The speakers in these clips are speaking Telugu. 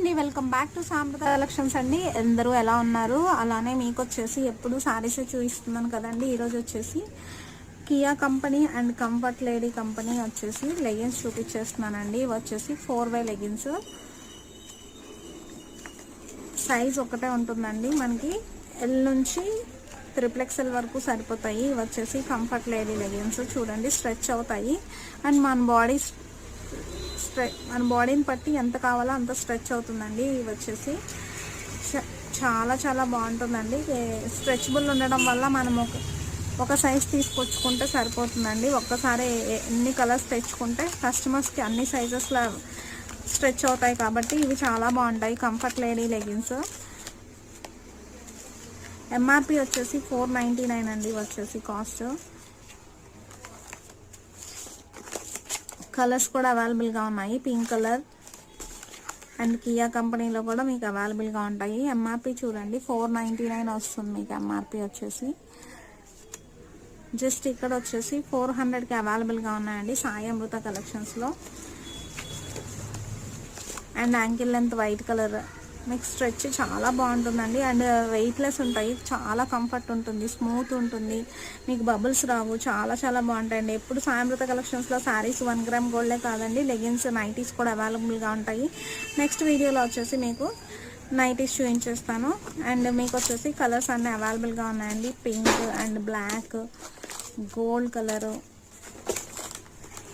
అండి, వెల్కమ్ బ్యాక్ టు సాంప్రదాయ కలెక్షన్స్ అండి. అందరూ ఎలా ఉన్నారు? అలానే మీకు వచ్చేసి ఎప్పుడు సారీస్ చూపిస్తున్నాను కదండి. ఈరోజు వచ్చేసి Kia company and comfort lady company వచ్చేసి లెగిన్స్ చూపించేస్తున్నానండి. ఇవి వచ్చేసి 4x లెగిన్స్, సైజ్ ఒకటే ఉంటుందండి. మనకి ఎల్ నుంచి XXL వరకు సరిపోతాయి. ఇవి వచ్చేసి కంఫర్ట్ లేడీ లెగిన్స్. చూడండి, స్ట్రెచ్ అవుతాయి అండ్ మన బాడీని బట్టి ఎంత కావాలో అంత స్ట్రెచ్ అవుతుందండి. ఇవి వచ్చేసి చాలా చాలా బాగుంటుందండి. స్ట్రెచబుల్ ఉండడం వల్ల మనం ఒక సైజ్ తీసుకొచ్చుకుంటే సరిపోతుందండి. ఒక్కసారి ఎన్ని కలర్స్ తెచ్చుకుంటే కస్టమర్స్కి అన్ని సైజెస్లో స్ట్రెచ్ అవుతాయి కాబట్టి ఇవి చాలా బాగుంటాయి. కంఫర్ట్ లేడీ లెగిన్స్ ఎంఆర్పి వచ్చేసి 499 అండి. వచ్చేసి కాస్ట్. కలర్స్ కూడా అవైలబుల్గా ఉన్నాయి. పింక్ కలర్ అండ్ కియా కంపెనీలో కూడా మీకు అవైలబుల్గా ఉంటాయి. ఎంఆర్పి చూడండి 499 వస్తుంది మీకు. ఎంఆర్పి వచ్చేసి జస్ట్ ఇక్కడ వచ్చేసి 400కి అవైలబుల్గా ఉన్నాయండి సాయి అమృత కలెక్షన్స్లో. And ankle length white colour, మీకు స్ట్రెచ్ చాలా బాగుంటుందండి. అండ్ వెయిట్లెస్ ఉంటాయి, చాలా కంఫర్ట్ ఉంటుంది, స్మూత్ ఉంటుంది, మీకు బబుల్స్ రావు. చాలా చాలా బాగుంటాయండి. ఎప్పుడు సాయంత్రత కలెక్షన్స్లో శారీస్ 1 గ్రామ్ గోల్డే కాదండి, లెగిన్స్ నైటీస్ కూడా అవైలబుల్గా ఉంటాయి. నెక్స్ట్ వీడియోలో వచ్చేసి మీకు నైటీస్ చూపించేస్తాను. అండ్ మీకు వచ్చేసి కలర్స్ అన్నీ అవైలబుల్గా ఉన్నాయండి. Pink and black, gold colour.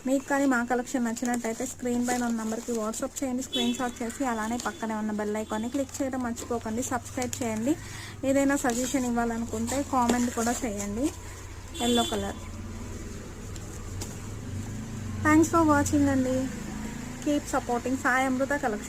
మీకు కానీ మా కలెక్షన్ నచ్చినట్టయితే స్క్రీన్ పైన ఉన్న నెంబర్కి వాట్సాప్ చేయండి, స్క్రీన్ షాట్ చేసి. అలానే పక్కనే ఉన్న బెల్ ఐకాన్ని క్లిక్ చేయడం మర్చిపోకండి. సబ్స్క్రైబ్ చేయండి. ఏదైనా సజెషన్ ఇవ్వాలనుకుంటే కామెంట్ కూడా చేయండి. Yellow colour. Thanks for watching అండి. కీప్ సపోర్టింగ్ సాయి అమృత కలెక్షన్.